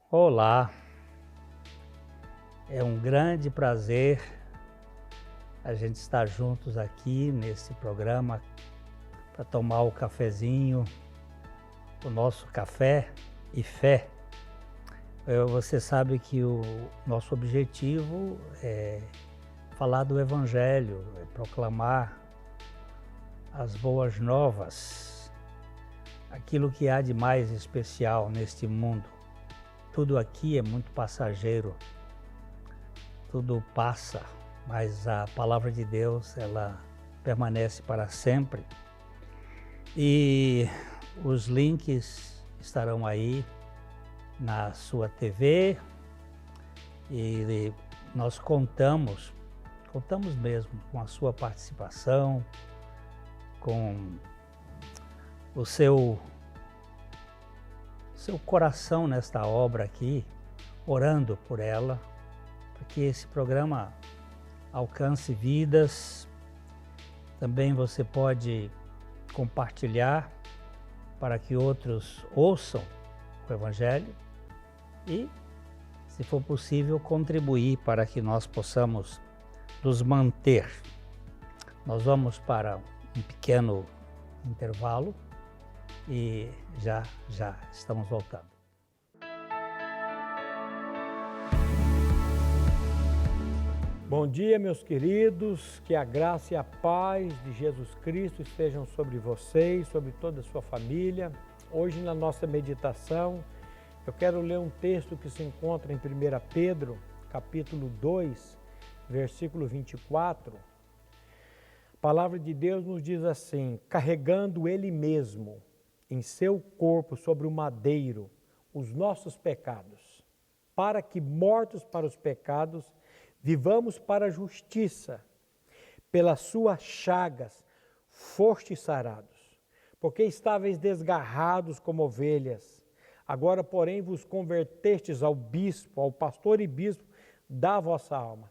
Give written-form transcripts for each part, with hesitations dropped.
Olá, é um grande prazer a gente estar juntos aqui nesse programa para tomar o cafezinho, o nosso café e fé. Você sabe que o nosso objetivo é falar do Evangelho, é proclamar as boas novas, aquilo que há de mais especial neste mundo. Tudo aqui é muito passageiro, tudo passa, mas a palavra de Deus, ela permanece para sempre. E os links estarão aí na sua TV e nós contamos mesmo com a sua participação, com o seu coração nesta obra aqui, orando por ela, para que esse programa alcance vidas. Também você pode compartilhar para que outros ouçam o Evangelho e, se for possível, contribuir para que nós possamos nos manter. Nós vamos para um pequeno intervalo e já estamos voltando. Bom dia, meus queridos, que a graça e a paz de Jesus Cristo estejam sobre vocês, sobre toda a sua família. Hoje, na nossa meditação, eu quero ler um texto que se encontra em 1 Pedro, capítulo 2, versículo 24. A palavra de Deus nos diz assim: carregando Ele mesmo em seu corpo sobre o madeiro os nossos pecados, para que, mortos para os pecados, vivamos para a justiça. Pelas suas chagas fostes sarados, porque estáveis desgarrados como ovelhas. Agora, porém, vos convertestes ao bispo, ao pastor e bispo da vossa alma.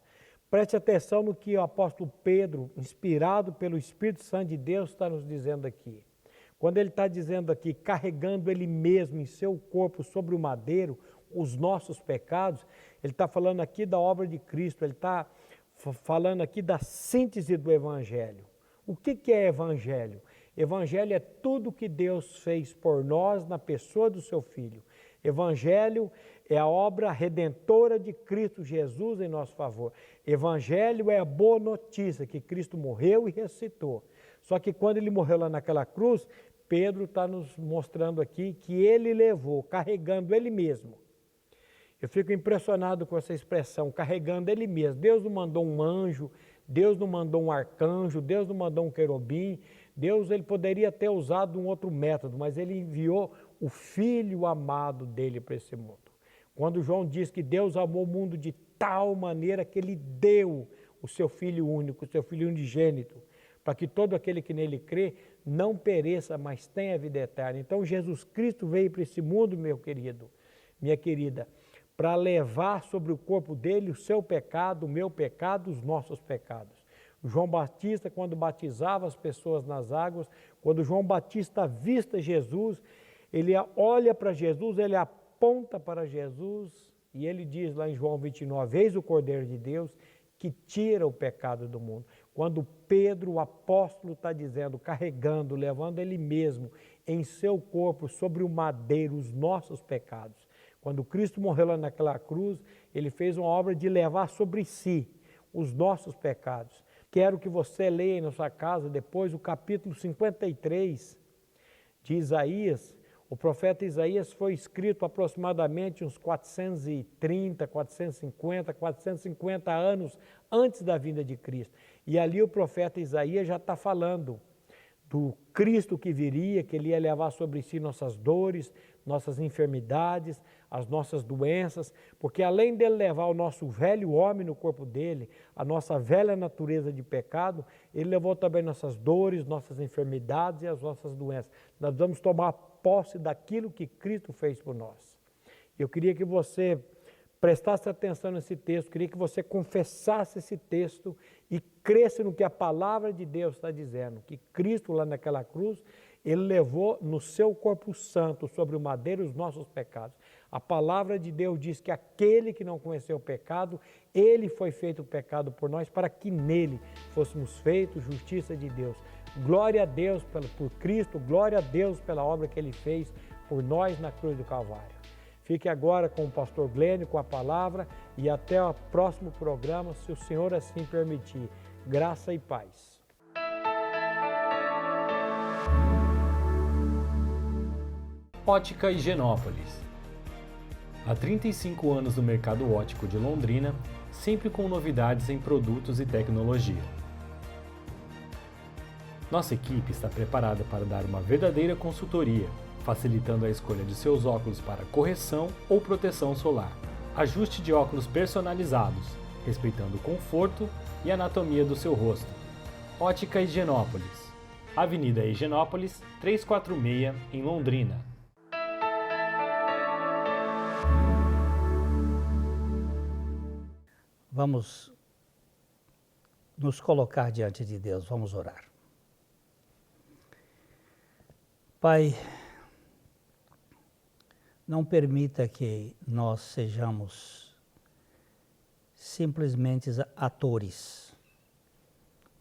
Preste atenção no que o apóstolo Pedro, inspirado pelo Espírito Santo de Deus, está nos dizendo aqui. Quando ele está dizendo aqui, carregando ele mesmo em seu corpo sobre o madeiro, os nossos pecados, ele está falando aqui da obra de Cristo, ele está falando aqui da síntese do Evangelho. O que é Evangelho? Evangelho é tudo que Deus fez por nós na pessoa do seu Filho. Evangelho é a obra redentora de Cristo Jesus em nosso favor. Evangelho é a boa notícia que Cristo morreu e ressuscitou. Só que quando ele morreu lá naquela cruz, Pedro está nos mostrando aqui que ele levou, carregando ele mesmo. Eu fico impressionado com essa expressão, carregando ele mesmo. Deus não mandou um anjo, Deus não mandou um arcanjo, Deus não mandou um querubim. Deus, ele poderia ter usado um outro método, mas ele enviou o Filho amado dele para esse mundo. Quando João diz que Deus amou o mundo de tal maneira que ele deu o seu Filho único, o seu Filho unigênito, para que todo aquele que nele crê não pereça, mas tenha vida eterna. Então Jesus Cristo veio para esse mundo, meu querido, minha querida, para levar sobre o corpo dele o seu pecado, o meu pecado, os nossos pecados. João Batista, quando batizava as pessoas nas águas, quando João Batista avista Jesus, ele olha para Jesus, ele aponta para Jesus e ele diz lá em João 29, eis o Cordeiro de Deus que tira o pecado do mundo. Quando Pedro, o apóstolo, está dizendo, carregando, levando ele mesmo em seu corpo sobre o madeiro os nossos pecados. Quando Cristo morreu lá naquela cruz, ele fez uma obra de levar sobre si os nossos pecados. Quero que você leia na sua casa depois o capítulo 53 de Isaías. O profeta Isaías foi escrito aproximadamente uns 430, 450 anos antes da vinda de Cristo. E ali o profeta Isaías já está falando do Cristo que viria, que ele ia levar sobre si nossas dores, nossas enfermidades, as nossas doenças, porque além dele levar o nosso velho homem no corpo dele, a nossa velha natureza de pecado, ele levou também nossas dores, nossas enfermidades e as nossas doenças. Nós vamos tomar posse daquilo que Cristo fez por nós. Eu queria que você prestasse atenção nesse texto, queria que você confessasse esse texto e cresce no que a palavra de Deus está dizendo, que Cristo lá naquela cruz, Ele levou no seu corpo santo sobre o madeiro os nossos pecados. A palavra de Deus diz que aquele que não conheceu o pecado, Ele foi feito pecado por nós para que nele fôssemos feitos justiça de Deus. Glória a Deus por Cristo, glória a Deus pela obra que Ele fez por nós na cruz do Calvário. Fique agora com o pastor Glênio, com a palavra, e até o próximo programa, se o Senhor assim permitir. Graça e paz. Ótica Higienópolis. Há 35 anos no mercado óptico de Londrina, sempre com novidades em produtos e tecnologia. Nossa equipe está preparada para dar uma verdadeira consultoria, facilitando a escolha de seus óculos para correção ou proteção solar. Ajuste de óculos personalizados, respeitando o conforto e anatomia do seu rosto. Ótica Higienópolis. Avenida Higienópolis, 346, em Londrina. Vamos nos colocar diante de Deus, vamos orar. Pai, não permita que nós sejamos simplesmente atores,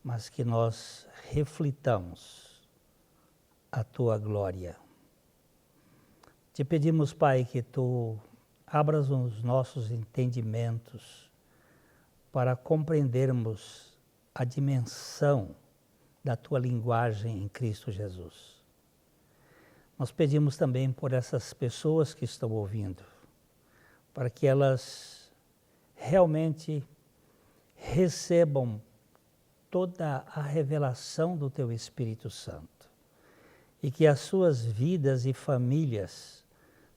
mas que nós reflitamos a Tua glória. Te pedimos, Pai, que Tu abras os nossos entendimentos para compreendermos a dimensão da Tua linguagem em Cristo Jesus. Nós pedimos também por essas pessoas que estão ouvindo, para que elas realmente recebam toda a revelação do Teu Espírito Santo e que as suas vidas e famílias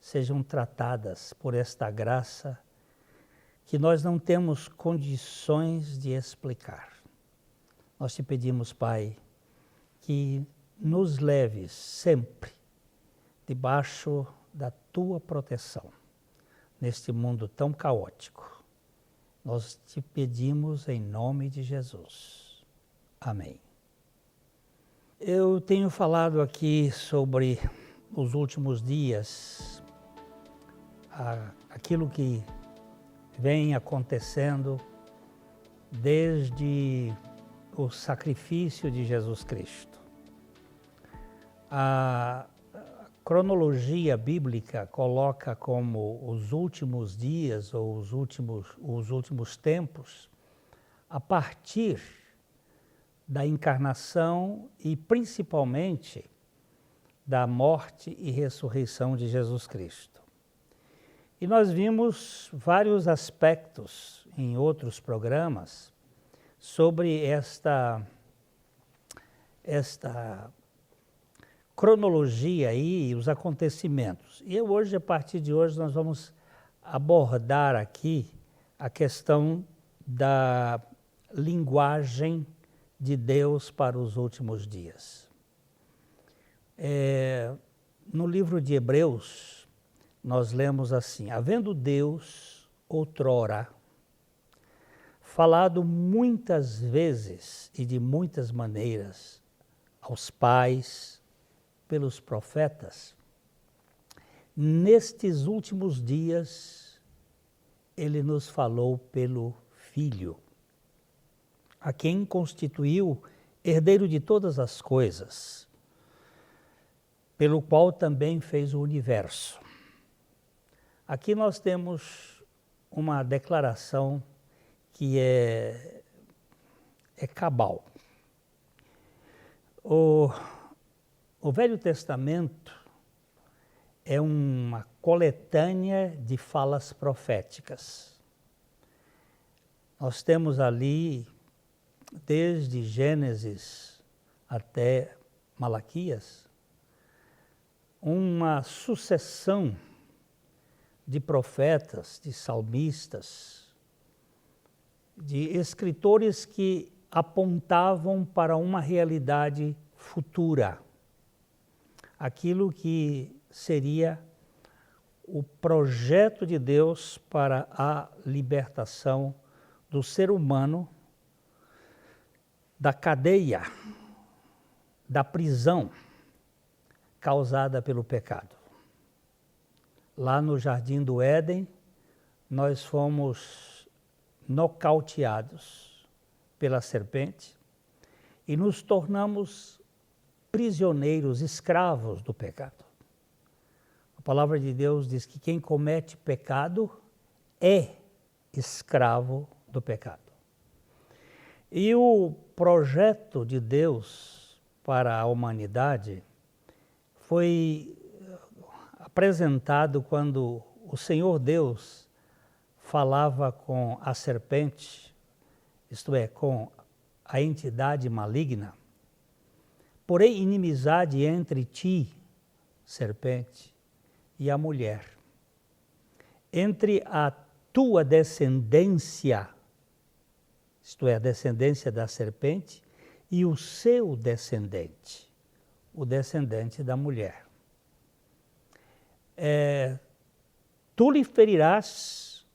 sejam tratadas por esta graça que nós não temos condições de explicar. Nós te pedimos, Pai, que nos leves sempre debaixo da Tua proteção, neste mundo tão caótico. Nós te pedimos em nome de Jesus. Amém. Eu tenho falado aqui sobre os últimos dias, aquilo que vem acontecendo desde o sacrifício de Jesus Cristo. A cronologia bíblica coloca como os últimos dias ou os últimos tempos a partir da encarnação e principalmente da morte e ressurreição de Jesus Cristo. E nós vimos vários aspectos em outros programas sobre esta cronologia aí, os acontecimentos. E hoje, a partir de hoje, nós vamos abordar aqui a questão da linguagem de Deus para os últimos dias. No livro de Hebreus, nós lemos assim: havendo Deus, outrora, falado muitas vezes e de muitas maneiras aos pais, pelos profetas, nestes últimos dias, Ele nos falou pelo Filho, a quem constituiu herdeiro de todas as coisas, pelo qual também fez o universo. Aqui nós temos uma declaração que é cabal. O Velho Testamento é uma coletânea de falas proféticas. Nós temos ali, desde Gênesis até Malaquias, uma sucessão de profetas, de salmistas, de escritores que apontavam para uma realidade futura, aquilo que seria o projeto de Deus para a libertação do ser humano da cadeia, da prisão causada pelo pecado. Lá no Jardim do Éden, nós fomos nocauteados pela serpente e nos tornamos prisioneiros, escravos do pecado. A palavra de Deus diz que quem comete pecado é escravo do pecado. E o projeto de Deus para a humanidade foi apresentado quando o Senhor Deus falava com a serpente, isto é, com a entidade maligna. Porém, inimizade entre ti, serpente, e a mulher, entre a tua descendência, isto é, a descendência da serpente, e o seu descendente, o descendente da mulher. Tu lhe ferirás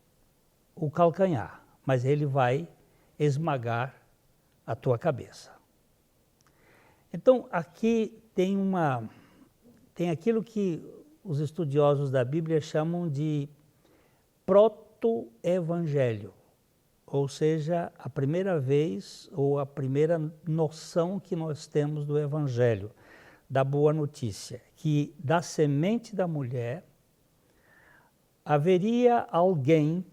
o calcanhar, mas ele vai esmagar a tua cabeça. Então, aqui tem aquilo que os estudiosos da Bíblia chamam de proto-evangelho, ou seja, a primeira vez ou a primeira noção que nós temos do evangelho, da boa notícia, que da semente da mulher haveria alguém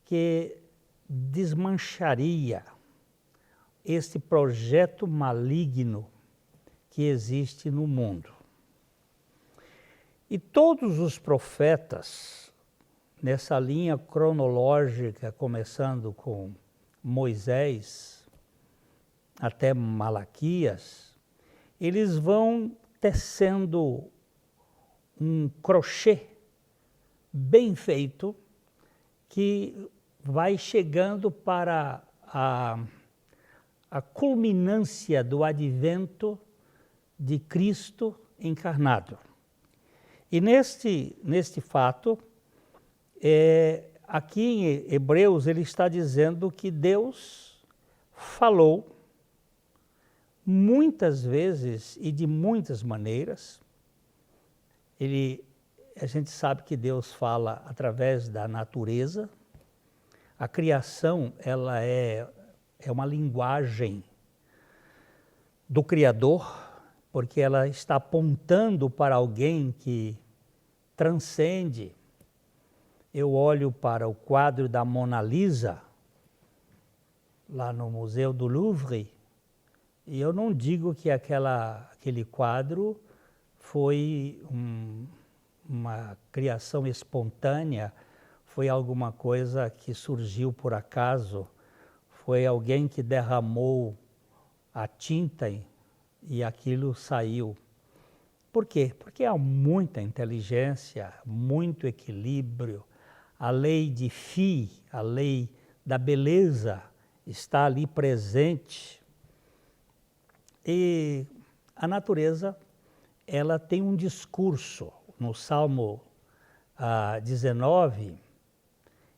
que desmancharia este projeto maligno que existe no mundo. E todos os profetas, nessa linha cronológica, começando com Moisés até Malaquias, eles vão tecendo um crochê bem feito que vai chegando para a culminância do advento de Cristo encarnado. E neste fato, aqui em Hebreus, ele está dizendo que Deus falou muitas vezes e de muitas maneiras. A gente sabe que Deus fala através da natureza. A criação, ela é uma linguagem do Criador, porque ela está apontando para alguém que transcende. Eu olho para o quadro da Mona Lisa, lá no Museu do Louvre, e eu não digo que aquele quadro foi uma criação espontânea, foi alguma coisa que surgiu por acaso, foi alguém que derramou a tinta e aquilo saiu. Por quê? Porque há muita inteligência, muito equilíbrio, a lei de Phi, a lei da beleza, está ali presente. E a natureza, ela tem um discurso. No Salmo 19,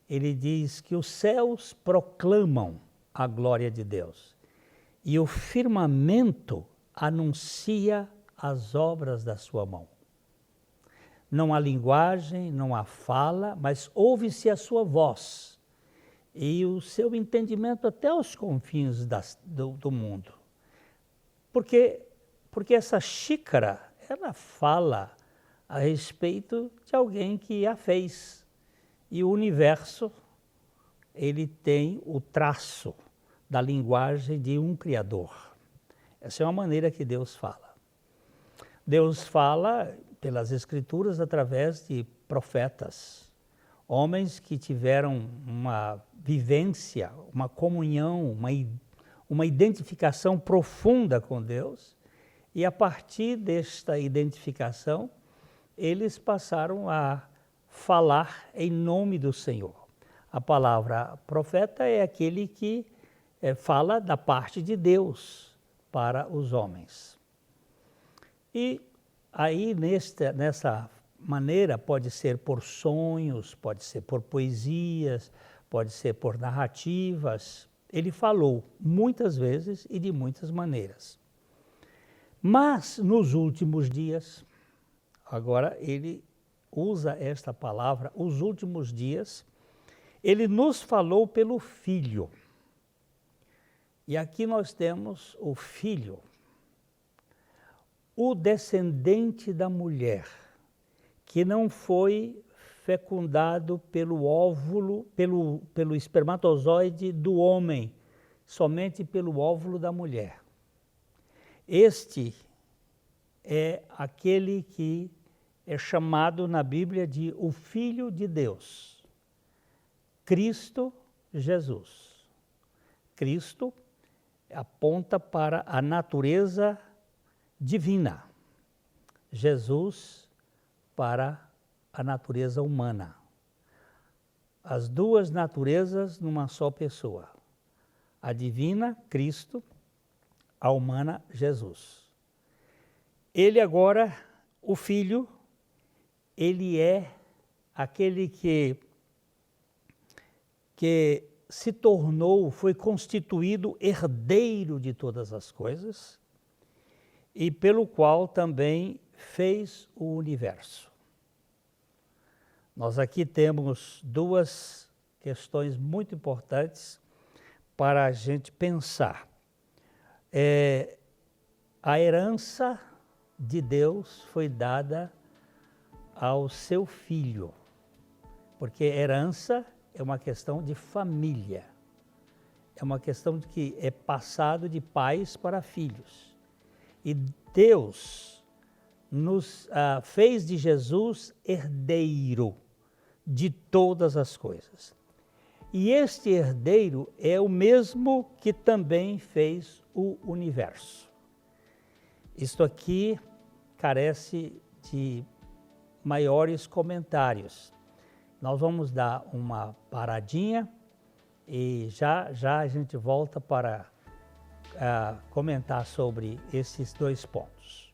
ele diz que os céus proclamam a glória de Deus e o firmamento anuncia as obras da sua mão. Não há linguagem, não há fala, mas ouve-se a sua voz e o seu entendimento até os confins do mundo. Porque essa xícara, ela fala a respeito de alguém que a fez. E o universo, ele tem o traço da linguagem de um Criador. Essa é uma maneira que Deus fala. Deus fala pelas Escrituras através de profetas, homens que tiveram uma vivência, uma comunhão, uma identificação profunda com Deus, e a partir desta identificação, eles passaram a falar em nome do Senhor. A palavra profeta é aquele que fala da parte de Deus para os homens. E aí, nessa maneira pode ser por sonhos, pode ser por poesias, pode ser por narrativas. Ele falou muitas vezes e de muitas maneiras. Mas nos últimos dias, agora ele usa esta palavra, os últimos dias, ele nos falou pelo Filho. E aqui nós temos o Filho, o descendente da mulher, que não foi fecundado pelo óvulo, pelo espermatozoide do homem, somente pelo óvulo da mulher. Este é aquele que é chamado na Bíblia de o Filho de Deus, Cristo Jesus. Cristo aponta para a natureza divina, Jesus para a natureza humana. As duas naturezas numa só pessoa. A divina, Cristo, a humana, Jesus. Ele agora, o Filho, ele é aquele que se tornou, foi constituído herdeiro de todas as coisas e pelo qual também fez o universo. Nós aqui temos duas questões muito importantes para a gente pensar. A herança de Deus foi dada ao seu Filho, porque herança é uma questão de família, é uma questão de que é passado de pais para filhos. E Deus nos fez de Jesus herdeiro de todas as coisas. E este herdeiro é o mesmo que também fez o universo. Isto aqui carece de maiores comentários. Nós vamos dar uma paradinha e já a gente volta para comentar sobre esses dois pontos.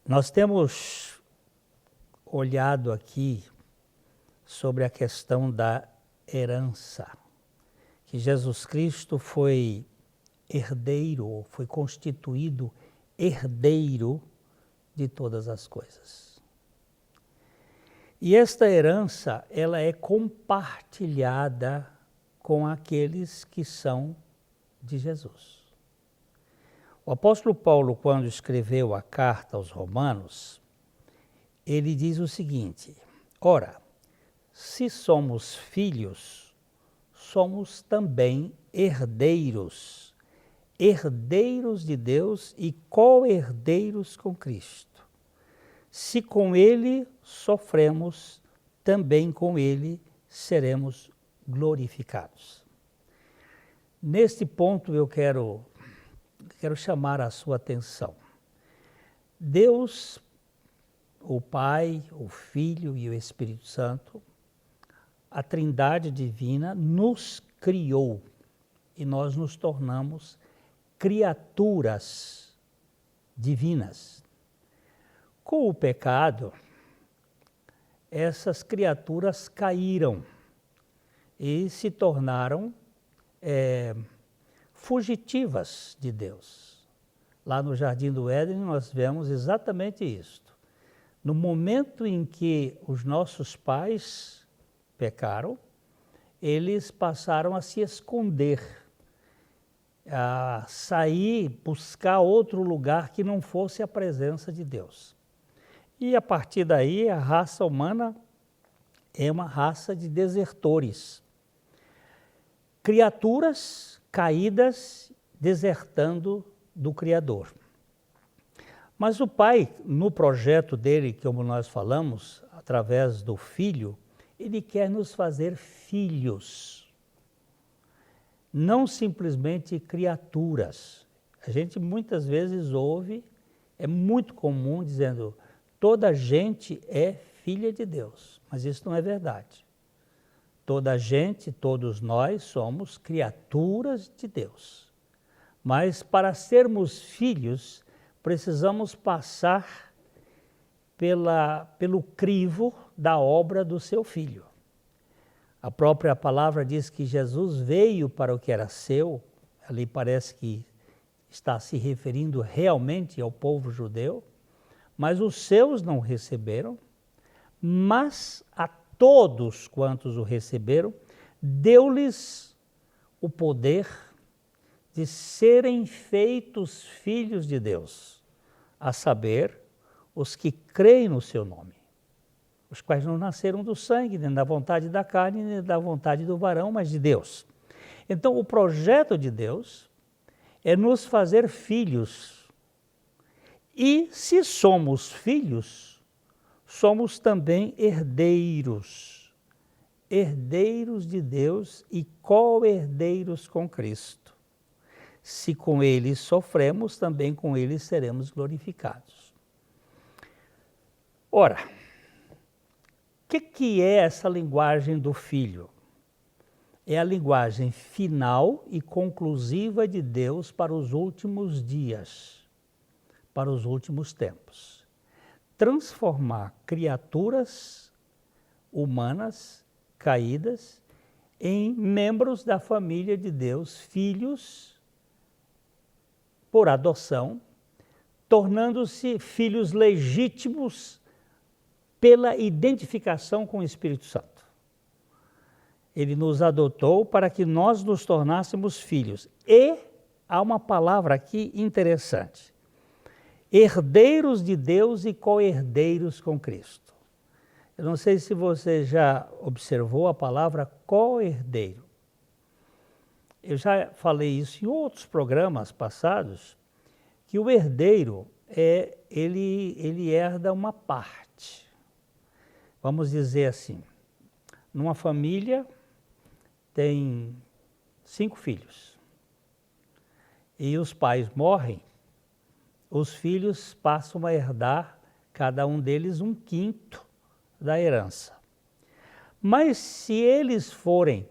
Nós temos olhado aqui sobre a questão da herança, que Jesus Cristo foi herdeiro, foi constituído herdeiro de todas as coisas. E esta herança, ela é compartilhada com aqueles que são de Jesus. O apóstolo Paulo, quando escreveu a carta aos Romanos, ele diz o seguinte: ora, se somos filhos, somos também herdeiros, herdeiros de Deus e co-herdeiros com Cristo. Se com Ele sofremos, também com Ele seremos glorificados. Neste ponto eu quero chamar a sua atenção. Deus, o Pai, o Filho e o Espírito Santo, a Trindade Divina, nos criou e nós nos tornamos criaturas divinas. Com o pecado, essas criaturas caíram e se tornaram fugitivas de Deus. Lá no Jardim do Éden nós vemos exatamente isto. No momento em que os nossos pais pecaram, eles passaram a se esconder, a sair, buscar outro lugar que não fosse a presença de Deus. E a partir daí a raça humana é uma raça de desertores. criaturas caídas desertando do Criador. Mas o Pai, no projeto dele, como nós falamos, através do Filho, ele quer nos fazer filhos, não simplesmente criaturas. A gente muitas vezes ouve, é muito comum dizendo, toda gente é filha de Deus, mas isso não é verdade. Toda gente, todos nós somos criaturas de Deus. Mas para sermos filhos, precisamos passar pelo crivo da obra do seu Filho. A própria palavra diz que Jesus veio para o que era seu, ali parece que está se referindo realmente ao povo judeu, mas os seus não receberam, mas a todos quantos o receberam, deu-lhes o poder de serem feitos filhos de Deus, a saber, os que creem no seu nome, os quais não nasceram do sangue, nem da vontade da carne, nem da vontade do varão, mas de Deus. Então, o projeto de Deus é nos fazer filhos. E se somos filhos, somos também herdeiros. Herdeiros de Deus e co-herdeiros com Cristo. Se com ele sofremos, também com ele seremos glorificados. Ora, o que é essa linguagem do Filho? É a linguagem final e conclusiva de Deus para os últimos dias, para os últimos tempos. Transformar criaturas humanas caídas em membros da família de Deus, filhos por adoção, tornando-se filhos legítimos pela identificação com o Espírito Santo. Ele nos adotou para que nós nos tornássemos filhos. E há uma palavra aqui interessante. Herdeiros de Deus e co-herdeiros com Cristo. Eu não sei se você já observou a palavra co-herdeiro. Eu já falei isso em outros programas passados, que o herdeiro, ele herda uma parte. Vamos dizer assim, numa família tem 5 filhos e os pais morrem, os filhos passam a herdar, cada um deles, 1/5 da herança. Mas se eles forem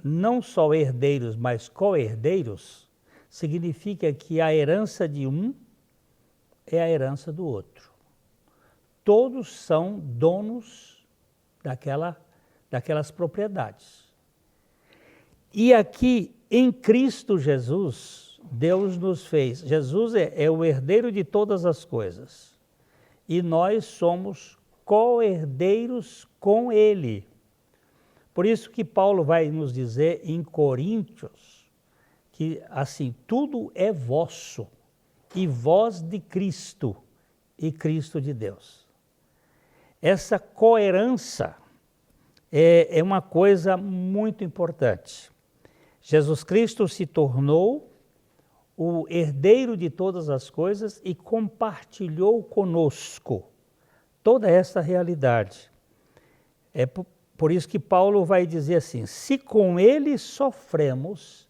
não só herdeiros, mas co-herdeiros, significa que a herança de um é a herança do outro. Todos são donos daquelas propriedades. E aqui, em Cristo Jesus, Deus nos fez. Jesus é o herdeiro de todas as coisas. E nós somos co-herdeiros com Ele. Por isso que Paulo vai nos dizer em Coríntios, que assim, tudo é vosso, e vós de Cristo, e Cristo de Deus. Essa coerência é uma coisa muito importante. Jesus Cristo se tornou o herdeiro de todas as coisas e compartilhou conosco toda essa realidade. É por isso que Paulo vai dizer assim, se com ele sofremos,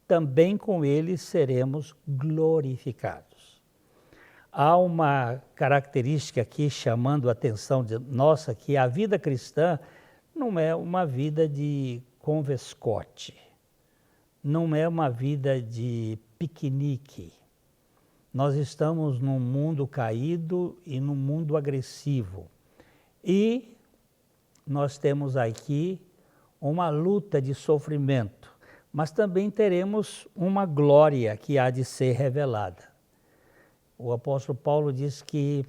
também com ele seremos glorificados. Há uma característica aqui chamando a atenção nossa, que a vida cristã não é uma vida de convescote, não é uma vida de piquenique. Nós estamos num mundo caído e num mundo agressivo. E nós temos aqui uma luta de sofrimento, mas também teremos uma glória que há de ser revelada. O apóstolo Paulo diz que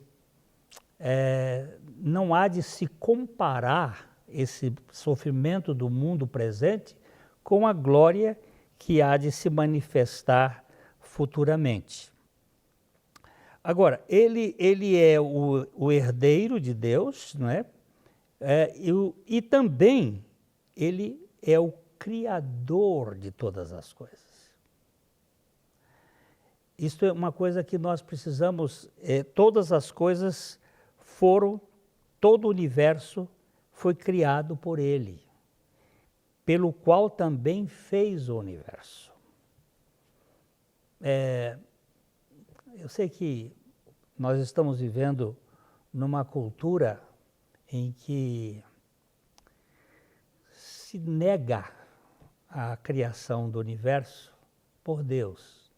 não há de se comparar esse sofrimento do mundo presente com a glória que há de se manifestar futuramente. Agora, ele é o herdeiro de Deus, não é? E também ele é o Criador de todas as coisas. Isto é uma coisa que nós precisamos, todas as coisas todo o universo foi criado por Ele, pelo qual também fez o universo. Eu sei que nós estamos vivendo numa cultura em que se nega a criação do universo por Deus.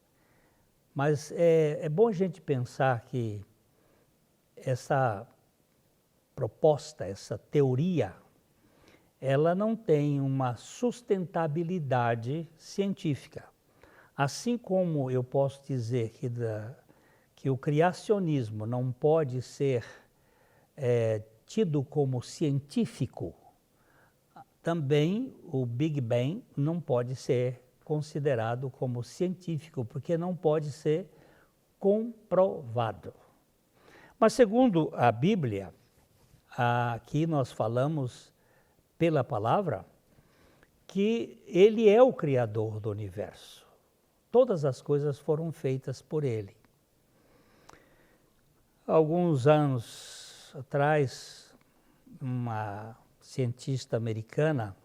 Mas é bom a gente pensar que essa proposta, essa teoria, ela não tem uma sustentabilidade científica. Assim como eu posso dizer que o criacionismo não pode ser tido como científico, também o Big Bang não pode ser considerado como científico, porque não pode ser comprovado. Mas segundo a Bíblia, aqui nós falamos pela palavra que Ele é o Criador do universo. Todas as coisas foram feitas por Ele. Alguns anos atrás, uma cientista americana,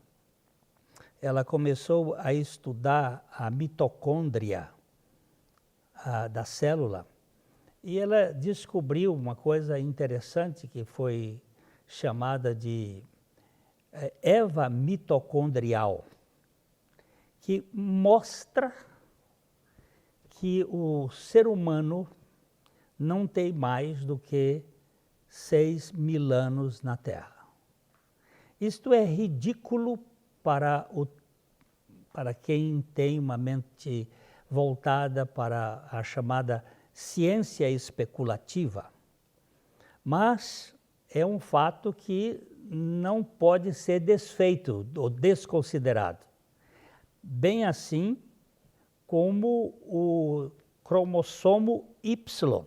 ela começou a estudar a mitocôndria da célula e ela descobriu uma coisa interessante que foi chamada de Eva mitocondrial, que mostra que o ser humano não tem mais do que 6.000 anos na Terra. Isto é ridículo para quem tem uma mente voltada para a chamada ciência especulativa. Mas é um fato que não pode ser desfeito ou desconsiderado. Bem assim como o cromossomo Y.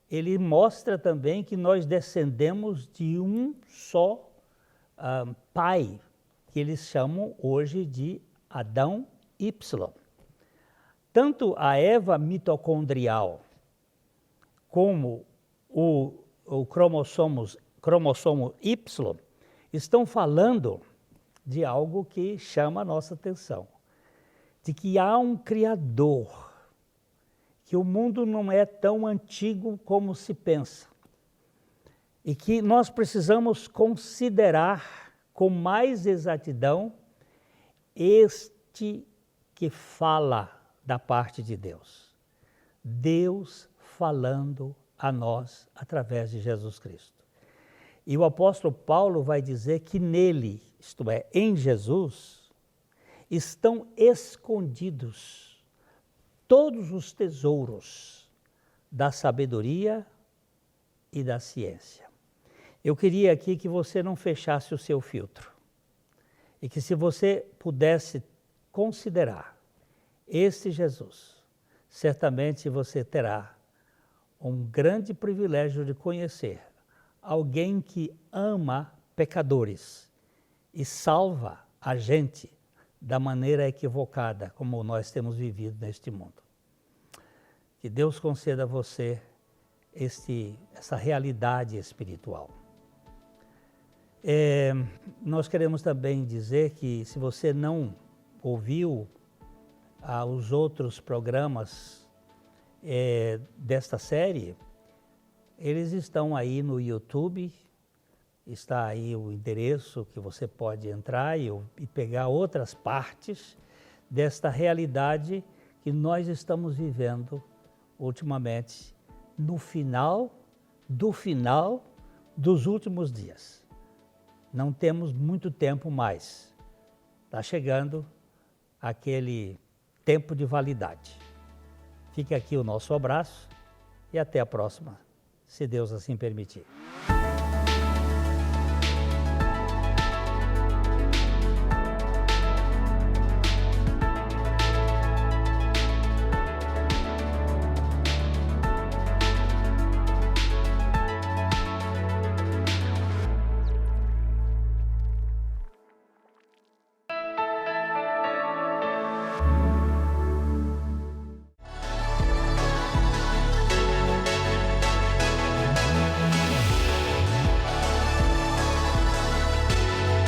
Ele mostra também que nós descendemos de um só pai, que eles chamam hoje de Adão Y. Tanto a Eva mitocondrial como o cromossomo Y estão falando de algo que chama a nossa atenção, de que há um Criador, que o mundo não é tão antigo como se pensa, e que nós precisamos considerar com mais exatidão este que fala da parte de Deus. Deus falando a nós através de Jesus Cristo. E o apóstolo Paulo vai dizer que nele, isto é, em Jesus, estão escondidos todos os tesouros da sabedoria e da ciência. Eu queria aqui que você não fechasse o seu filtro e que se você pudesse considerar este Jesus, certamente você terá um grande privilégio de conhecer alguém que ama pecadores e salva a gente da maneira equivocada como nós temos vivido neste mundo. Que Deus conceda a você essa realidade espiritual. Nós queremos também dizer que se você não ouviu os outros programas desta série, eles estão aí no YouTube, está aí o endereço que você pode entrar e pegar outras partes desta realidade que nós estamos vivendo ultimamente no final dos últimos dias. Não temos muito tempo mais. Está chegando aquele tempo de validade. Fica aqui o nosso abraço e até a próxima, se Deus assim permitir.